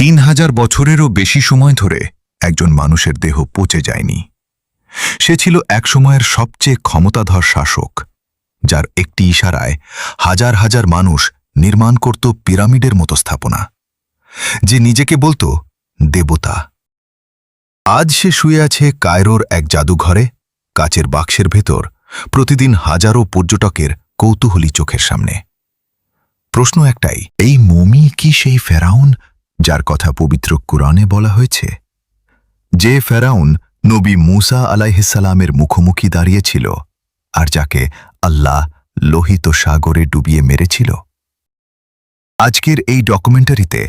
3000 বছরেরও বেশি সময় ধরে একজন মানুষের দেহ পচে যায়নি। সে ছিল এক সময়ের সবচেয়ে ক্ষমতাধর শাসক, যার একটি ইশারায় হাজার হাজার মানুষ নির্মাণ করত পিরামিডের মতো স্থাপনা, যে নিজেকে বলতো দেবতা। আজ সে শুয়ে আছে কায়রোর এক জাদুঘরে, কাচের বাক্সের ভেতর, প্রতিদিন হাজারো পর্যটকের কৌতূহলী চোখের সামনে। প্রশ্ন একটাই, এই মমি কি সেই ফেরাউন যার কথা পবিত্র কুরআনে বলা হয়েছে? যে ফেরাউন নবী মুসা আলাইহিসসালামের মুখোমুখি দাঁড়িয়েছিল আর যাকে আল্লাহ লোহিত সাগরে ডুবিয়ে মেরেছিল? আজকের এই ডকুমেন্টারিতে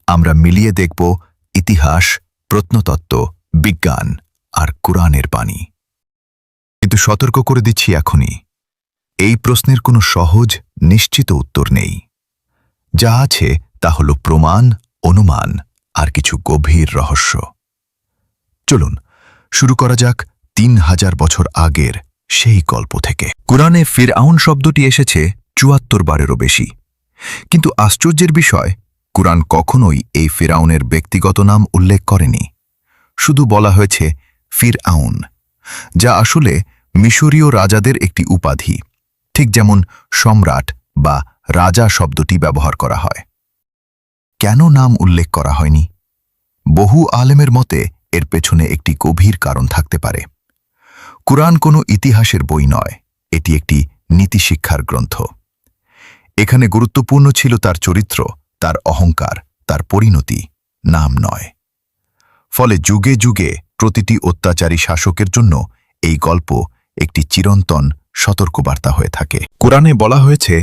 আমরা মিলিয়ে দেখব ইতিহাস, প্রত্নতত্ত্ব, বিজ্ঞান আর কুরআনের বাণী। কিন্তু সতর্ক করে দিচ্ছি এখনই, এই প্রশ্নের কোনো সহজ নিশ্চিত উত্তর নেই। যা আছে তা হল প্রমাণ, অনুমান আর কিছু গভীর রহস্য। চলুন শুরু করা যাক 3000 বছর আগের সেই গল্প থেকে। কুরআনে ফিরআউন শব্দটি এসেছে 74 বারেরও বেশি, কিন্তু আশ্চর্যের বিষয়, কুরআন কখনোই এই ফিরআউনের ব্যক্তিগত নাম উল্লেখ করেনি। শুধু বলা হয়েছে ফিরআউন, যা আসলে মিশরীয় রাজাদের একটি উপাধি, ঠিক যেমন সম্রাট বা রাজা শব্দটি ব্যবহার করা হয়। কেন নাম উল্লেখ করা হয়নি? বহু আলেমের মতে এর পেছনে একটি গভীর কারণ থাকতে পারে। কুরআন কোনো ইতিহাসের বই নয়, এটি একটি নীতিশিক্ষার গ্রন্থ। এখানে গুরুত্বপূর্ণ ছিল তার চরিত্র, তার অহংকার, তার পরিণতি, নাম নয়। ফলে যুগে যুগে প্রতিটি অত্যাচারী শাসকের জন্য এই গল্প একটি চিরন্তন সতর্কবার্তা হয়ে থাকে। কুরআনে বলা হয়েছে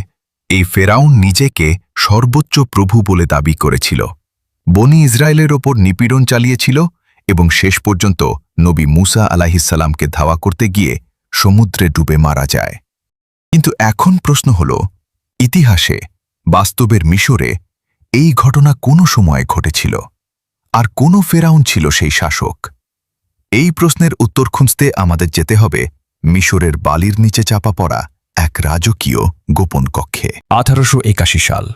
এই ফেরাউন নিজেকে সর্বোচ্চ প্রভু বলে দাবি করেছিল, বনি ইসরায়েলের ওপর নিপীড়ন চালিয়েছিল এবং শেষ পর্যন্ত নবী মুসা আলাইহিসসালামকে ধাওয়া করতে গিয়ে সমুদ্রে ডুবে মারা যায়। কিন্তু এখন প্রশ্ন হল, ইতিহাসে, বাস্তবের মিশরে এই ঘটনা কোন সময়ে ঘটেছিল? আর কোন ফেরাউন ছিল সেই শাসক? এই প্রশ্নের উত্তর খুঁজতে আমাদের যেতে হবে মিশরের বালির নিচে চাপা পড়া এক রাজকীয় গোপন কক্ষে। 1881 সাল।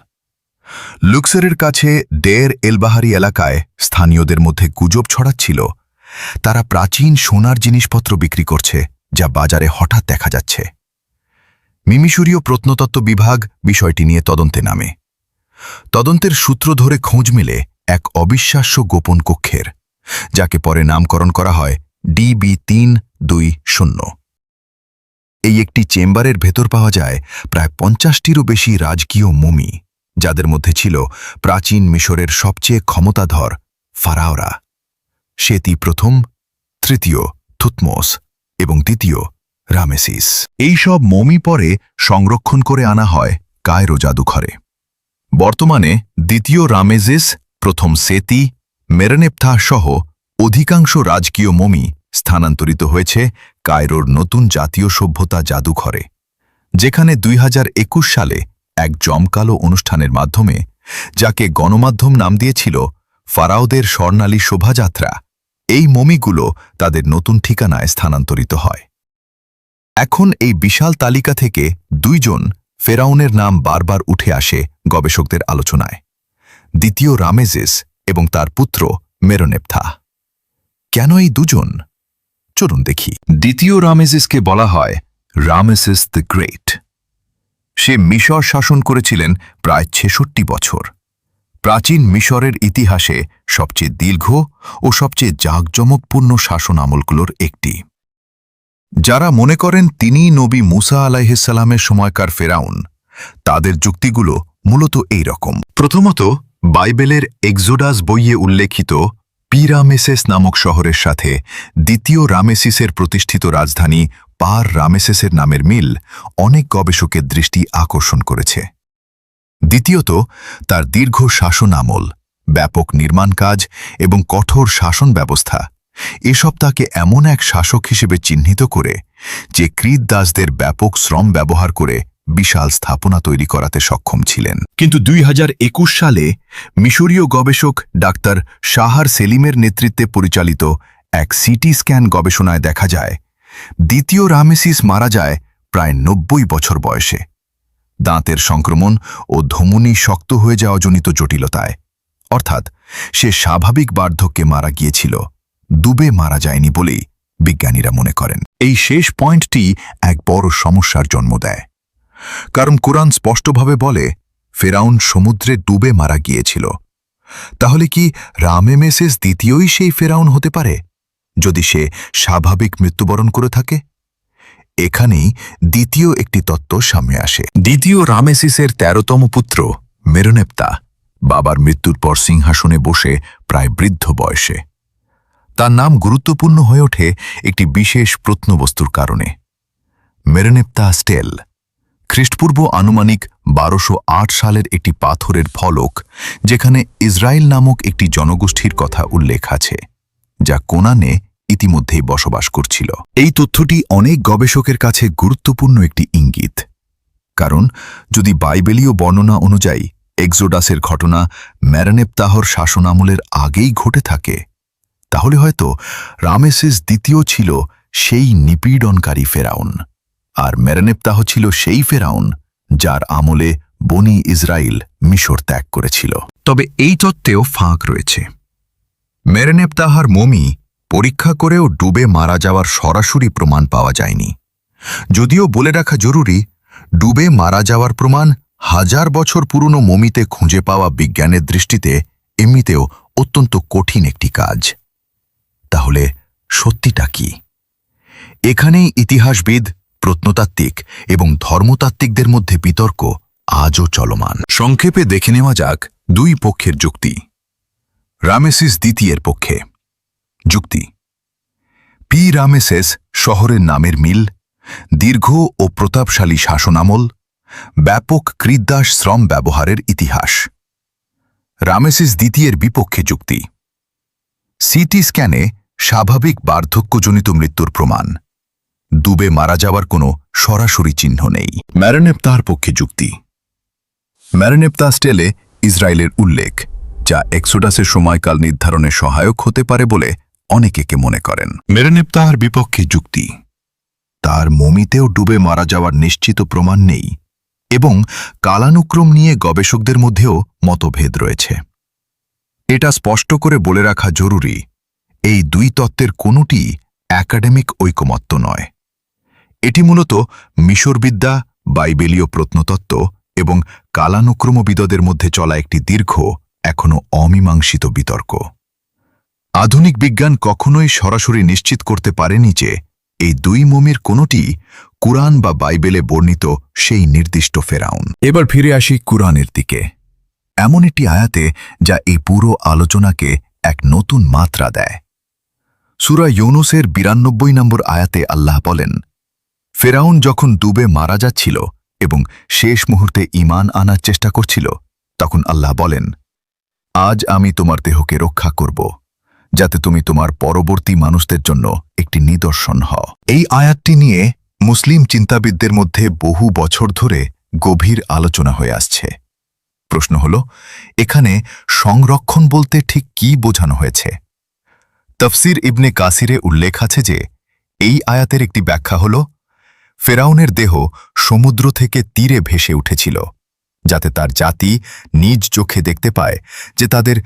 লুক্সেরের কাছে ডের এলবাহারি এলাকায় স্থানীয়দের মধ্যে গুজব ছড়াচ্ছিল তারা প্রাচীন সোনার জিনিসপত্র বিক্রি করছে, যা বাজারে হঠাৎ দেখা যাচ্ছে। মিশরীয় প্রত্নতত্ত্ব বিভাগ বিষয়টি নিয়ে তদন্তে নামে। তদন্তের সূত্র ধরে খোঁজ মেলে এক অবিশ্বাস্য গোপন কক্ষের, যাকে পরে নামকরণ করা হয় DB320। এই একটি চেম্বারের ভেতর পাওয়া যায় প্রায় 50টিরও বেশি রাজকীয় মমি, যাদের মধ্যে ছিল প্রাচীন মিশরের সবচেয়ে ক্ষমতাধর ফারাওরা, সেতি প্রথম, তৃতীয় থুতমোস এবং দ্বিতীয় রামেসিস। এই সব মমি পরে সংরক্ষণ করে আনা হয় কায়রো জাদুঘরে। বর্তমানে দ্বিতীয় রামেসিস, প্রথম সেতি, মেরেনেপথা সহ অধিকাংশ রাজকীয় মমি স্থানান্তরিত হয়েছে কায়রোর নতুন জাতীয় সভ্যতা জাদুঘরে, যেখানে 2021 সালে এক জমকালো অনুষ্ঠানের মাধ্যমে, যাকে গণমাধ্যম নাম দিয়েছিল ফারাওদের স্বর্ণালী শোভাযাত্রা, এই মমিগুলো তাদের নতুন ঠিকানায় স্থানান্তরিত হয়। এখন এই বিশাল তালিকা থেকে 2 জন ফেরাউনের নাম বারবার উঠে আসে গবেষকদের আলোচনায়: দ্বিতীয় রামেসিস এবং তার পুত্র মেরেনেপথা। কেন এই 2 জন? চলুন দেখি। দ্বিতীয় রামেসিসকে বলা হয় রামেসিস দ্য গ্রেট। সে মিশর শাসন করেছিলেন প্রায় 66 বছর, প্রাচীন মিশরের ইতিহাসে সবচেয়ে দীর্ঘ ও সবচেয়ে জাঁকজমকপূর্ণ শাসন আমলগুলোর একটি। যারা মনে করেন তিনি নবী মুসা আলাইহিসসালামের সময়কার ফেরাউন, তাদের যুক্তিগুলো মূলত এই রকম। প্রথমত, বাইবেলের এক্সোডাস বইয়ে উল্লেখিত পিরামেসেস নামক শহরের সাথে দ্বিতীয় রামেসিসের প্রতিষ্ঠিত রাজধানী পার রামেসেসের নামের মিল অনেক গবেষকের দৃষ্টি আকর্ষণ করেছে। দ্বিতীয়ত, তার দীর্ঘ শাসন আমল, ব্যাপক নির্মাণ কাজ এবং কঠোর শাসন ব্যবস্থা, এসব তাকে এমন এক শাসক হিসেবে চিহ্নিত করে যে কৃতদাসদের ব্যাপক শ্রম ব্যবহার করে বিশাল স্থাপনা তৈরি করাতে সক্ষম ছিলেন। কিন্তু 2021 সালে মিশরীয় গবেষক ডাক্তার শাহার সেলিমের নেতৃত্বে পরিচালিত এক সিটি স্ক্যান গবেষণায় দেখা যায় দ্বিতীয় রামেসিস মারা যায় প্রায় 90 বছর বয়সে, দাঁতের সংক্রমণ ও ধমনী শক্ত হয়ে যাওয়া জনিত জটিলতায়, অর্থাৎ সে স্বাভাবিক বার্ধক্যে মারা গিয়েছিল, ডুবে মারা যায়নি বলেই বিজ্ঞানীরা মনে করেন। এই শেষ পয়েন্টটি এক বড় সমস্যার জন্ম দেয়, কারণ কোরআন স্পষ্টভাবে বলে ফেরাউন সমুদ্রে ডুবে মারা গিয়েছিল। তাহলে কি রামেমেসেস দ্বিতীয়ই সেই ফেরাউন হতে পারে, যদি সে স্বাভাবিক মৃত্যুবরণ করে থাকে? এখানেই দ্বিতীয় একটি তত্ত্ব সামনে আসে। দ্বিতীয় রামেসিসের ১৩তম পুত্র মেরনেপ্তা বাবার মৃত্যুর পর সিংহাসনে বসে প্রায় বৃদ্ধ বয়সে। তার নাম গুরুত্বপূর্ণ হয়ে ওঠে একটি বিশেষ প্রত্নবস্তুর কারণে, মেরনেপ্তা স্টেল। খ্রিস্টপূর্ব আনুমানিক ১২০৮ সালের একটি পাথরের ফলক, যেখানে ইসরায়েল নামক একটি জনগোষ্ঠীর কথা উল্লেখ আছে, যা কোনানে ইতিমধ্যেই বসবাস করছিল। এই তথ্যটি অনেক গবেষকের কাছে গুরুত্বপূর্ণ একটি ইঙ্গিত, কারণ যদি বাইবেলীয় বর্ণনা অনুযায়ী এক্সোডাসের ঘটনা মেরনেপ্তাহর শাসনামলের আগেই ঘটে থাকে, তাহলে হয়তো রামেসেস দ্বিতীয় ছিল সেই নিপীড়নকারী ফেরাউন, আর মেরনেপ্তাহ ছিল সেই ফেরাউন যার আমলে বনি ইসরায়েল মিশর ত্যাগ করেছিল। তবে এই তত্ত্বেও ফাঁক রয়েছে। মেরনেপ্তাহার মমি পরীক্ষা করেও ডুবে মারা যাওয়ার সরাসরি প্রমাণ পাওয়া যায়নি। যদিও বলে রাখা জরুরি, ডুবে মারা যাওয়ার প্রমাণ ১০০০ বছর পুরনো মমিতে খুঁজে পাওয়া বিজ্ঞানের দৃষ্টিতে এমনিতেও অত্যন্ত কঠিন একটি কাজ। তাহলে সত্যিটা কি? এখানেই ইতিহাসবিদ, প্রত্নতাত্ত্বিক এবং ধর্মতাত্ত্বিকদের মধ্যে বিতর্ক আজও চলমান। সংক্ষেপে দেখে নেওয়া যাক দুই পক্ষের যুক্তি। রামেসিস দ্বিতীয়ের পক্ষে যুক্তি: পি রামেসেস শহরের নামের মিল, দীর্ঘ ও প্রতাপশালী শাসনামল, ব্যাপক কৃদাস শ্রম ব্যবহারের ইতিহাস। রামেসিস দ্বিতীয়ের বিপক্ষে যুক্তি: সিটি স্ক্যানে স্বাভাবিক বার্ধক্যজনিত মৃত্যুর প্রমাণ, ডুবে মারা যাওয়ার কোনো সরাসরি চিহ্ন নেই। মেরনেপ্তার পক্ষে যুক্তি: মেরনেপ্তা স্টেলে ইসরায়েলের উল্লেখ, যা এক্সোডাসের সময়কাল নির্ধারণে সহায়ক হতে পারে বলে অনেকে মনে করেন। মেরনেপ্তার বিপক্ষে যুক্তি: তার মমিতেও ডুবে মারা যাওয়ার নিশ্চিত প্রমাণ নেই এবং কালানুক্রম নিয়ে গবেষকদের মধ্যেও মতভেদ রয়েছে। এটা স্পষ্ট করে বলে রাখা জরুরি, এই দুই তত্ত্বের কোনোটি একাডেমিক ঐকমত্য নয়। এটি মূলত মিশরবিদ্যা, বাইবেলীয় প্রত্নতত্ত্ব এবং কালানুক্রমবিদদের মধ্যে চলা একটি দীর্ঘ, এখনও অমীমাংসিত বিতর্ক। আধুনিক বিজ্ঞান কখনোই সরাসরি নিশ্চিত করতে পারেনি যে এই দুই মমির কোনোটি কুরআন বা বাইবেলে বর্ণিত সেই নির্দিষ্ট ফেরাউন। এবার ফিরে আসি কুরআনের দিকে, এমন একটি আয়াতে যা এই পুরো আলোচনাকে এক নতুন মাত্রা দেয়। সূরা ইউনুসের ৯২ নম্বর আয়াতে আল্লাহ বলেন, ফেরাউন যখন ডুবে মারা যাচ্ছিল এবং শেষ মুহূর্তে ঈমান আনার চেষ্টা করছিল, তখন আল্লাহ বলেন, আজ আমি তোমার দেহকে রক্ষা করব, যাতে তুমি তোমার পরবর্তী মানুষদের জন্য একটি নিদর্শন হও। এই আয়াতটি নিয়ে মুসলিম চিন্তাবিদদের মধ্যে বহু বছর ধরে গভীর আলোচনা হয়ে আসছে। প্রশ্ন হল, এখানে সংরক্ষণ বলতে ঠিক কি বোঝানো হয়েছে? তফসির ইবনে কাসিরে উল্লেখ আছে যে এই আয়াতের একটি ব্যাখ্যা হল, ফেরাউনের দেহ সমুদ্র থেকে তীরে ভেসে উঠেছিল, যাতে তার জাতি নিজ চোখে দেখতে পায় যে তাদের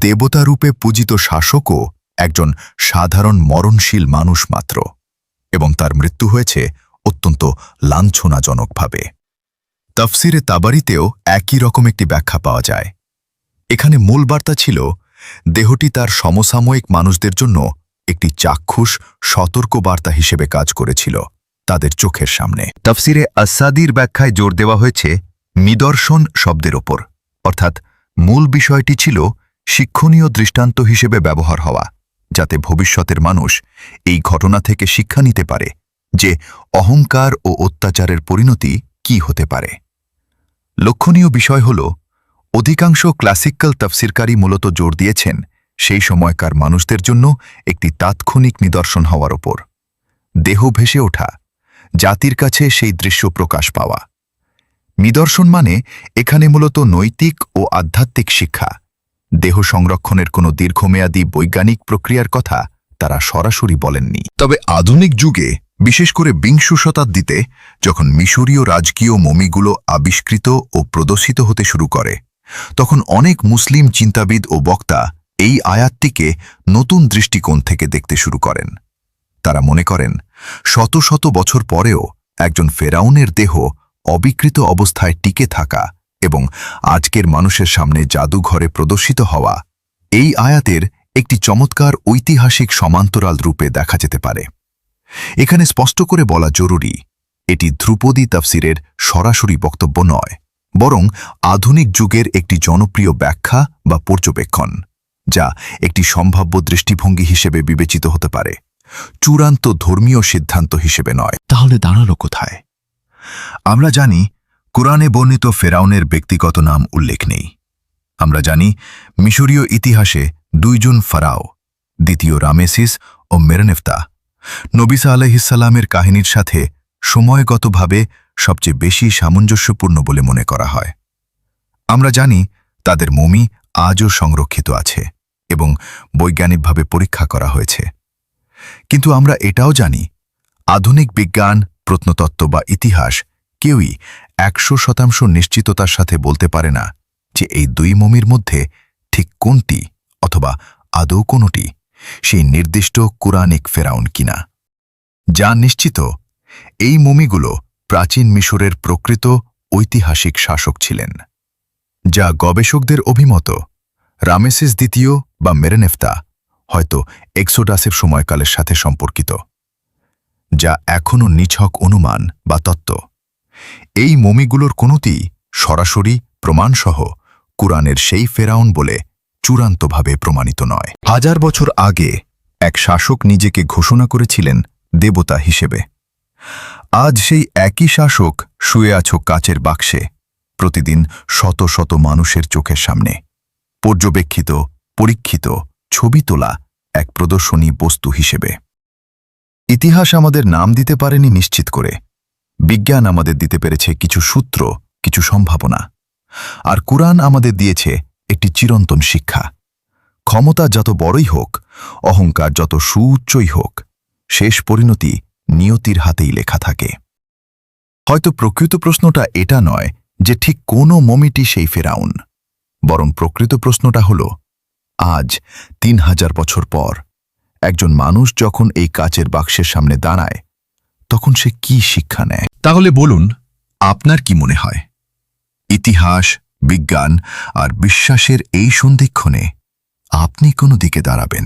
দেবতারূপে পূজিত শাসকও একজন সাধারণ মরণশীল মানুষ মাত্র, এবং তার মৃত্যু হয়েছে অত্যন্ত লাঞ্ছনাজনকভাবে। তফসিরে তাবারিতেও একই রকম একটি ব্যাখ্যা পাওয়া যায়। এখানে মূল বার্তা ছিল, দেহটি তার সমসাময়িক মানুষদের জন্য একটি চাক্ষুষ সতর্ক বার্তা হিসেবে কাজ করেছিল তাদের চোখের সামনে। তফসিরে আসাদির ব্যাখ্যায় জোর দেওয়া হয়েছে নিদর্শন শব্দের ওপর, অর্থাৎ মূল বিষয়টি ছিল শিক্ষণীয় দৃষ্টান্ত হিসেবে ব্যবহার হওয়া, যাতে ভবিষ্যতের মানুষ এই ঘটনা থেকে শিক্ষা নিতে পারে যে অহংকার ও অত্যাচারের পরিণতি কি হতে পারে। লক্ষণীয় বিষয় হল, অধিকাংশ ক্লাসিক্যাল তফসিরকারী মূলত জোর দিয়েছেন সেই সময়কার মানুষদের জন্য একটি তাৎক্ষণিক নিদর্শন হওয়ার ওপর। দেহ ভেসে ওঠা, জাতির কাছে সেই দৃশ্য প্রকাশ পাওয়া। নিদর্শন মানে এখানে মূলত নৈতিক ও আধ্যাত্মিক শিক্ষা। দেহ সংরক্ষণের কোনো দীর্ঘমেয়াদী বৈজ্ঞানিক প্রক্রিয়ার কথা তারা সরাসরি বলেননি। তবে আধুনিক যুগে, বিশেষ করে বিংশ শতাব্দীতে, যখন মিশরীয় রাজকীয় মমিগুলো আবিষ্কৃত ও প্রদর্শিত হতে শুরু করে, তখন অনেক মুসলিম চিন্তাবিদ ও বক্তা এই আয়াতটিকে নতুন দৃষ্টিকোণ থেকে দেখতে শুরু করেন। তারা মনে করেন শত শত বছর পরেও একজন ফেরাউনের দেহ অবিকৃত অবস্থায় টিকে থাকা এবং আজকের মানুষের সামনে জাদুঘরে প্রদর্শিত হওয়া এই আয়াতের একটি চমৎকার ঐতিহাসিক সমান্তরাল রূপে দেখা যেতে পারে। এখানে স্পষ্ট করে বলা জরুরি, এটি ধ্রুপদী তাফসিরের সরাসরি বক্তব্য নয়, বরং আধুনিক যুগের একটি জনপ্রিয় ব্যাখ্যা বা পর্যবেক্ষণ, যা একটি সম্ভাব্য দৃষ্টিভঙ্গি হিসেবে বিবেচিত হতে পারে, চূড়ান্ত ধর্মীয় সিদ্ধান্ত হিসেবে নয়। তাহলে দাঁড়ালো কোথায়? আমরা জানি কুরআনে বর্ণিত ফেরাউনের ব্যক্তিগত নাম উল্লেখ নেই। আমরা জানি মিশরীয় ইতিহাসে দুইজন ফারাও, দ্বিতীয় রামেসিস ও মেরনেফতা, নবী ঈসা আলাইহিসসালামের কাহিনীর সাথে সময়গতভাবে সবচেয়ে বেশি সামঞ্জস্যপূর্ণ বলে মনে করা হয়। আমরা জানি তাদের মমি আজও সংরক্ষিত আছে এবং বৈজ্ঞানিকভাবে পরীক্ষা করা হয়েছে। কিন্তু আমরা এটাও জানি আধুনিক বিজ্ঞান, প্রত্নতত্ত্ব বা ইতিহাস কেউই 100% নিশ্চিততার সাথে বলতে পারে না যে এই দুই মমির মধ্যে ঠিক কোনটি অথবা আদৌ কোনটি সেই নির্দিষ্ট কুরআনিক ফেরাউন কিনা। যা নিশ্চিত, এই মমিগুলো প্রাচীন মিশরের প্রকৃত ঐতিহাসিক শাসক ছিলেন। যা গবেষকদের অভিমত রামেসিস দ্বিতীয় বা মেরনেফতা হয়তো এক্সোডাসের সময়কালের সাথে সম্পর্কিত, যা এখনও নিছক অনুমান বা তত্ত্ব। এই মমিগুলোর কোনোটিই সরাসরি প্রমাণসহ কুরআনের সেই ফেরাউন বলে চূড়ান্তভাবে প্রমাণিত নয়। 1000 বছর আগে এক শাসক নিজেকে ঘোষণা করেছিলেন দেবতা হিসেবে। আজ সেই একই শাসক শুয়ে আছো কাচের বাক্সে, প্রতিদিন শত শত মানুষের চোখের সামনে, পর্যবেক্ষিত, পরীক্ষিত, ছবি তোলা এক প্রদর্শনী বস্তু হিসেবে। ইতিহাস আমাদের নাম দিতে পারেনি নিশ্চিত করে, বিজ্ঞান আমাদের দিতে পেরেছে কিছু সূত্র, কিছু সম্ভাবনা, আর কুরআন আমাদের দিয়েছে একটি চিরন্তন শিক্ষা। ক্ষমতা যত বড়ই হোক, অহংকার যত সুউচ্চই হোক, শেষ পরিণতি নিয়তির হাতেই লেখা থাকে। হয়তো প্রকৃত প্রশ্নটা এটা নয় যে ঠিক কোন মমিটি সেই ফেরাউন, বরং প্রকৃত প্রশ্নটা হল, আজ 3000 বছর পর একজন মানুষ যখন এই কাচের বাক্সের সামনে দাঁড়ায়, তখন সে কি শিক্ষা নেয়? তাহলে বলুন, আপনার কি মনে হয়? ইতিহাস, বিজ্ঞান আর বিশ্বাসের এই সন্ধিক্ষণে আপনি কোন দিকে দাঁড়াবেন?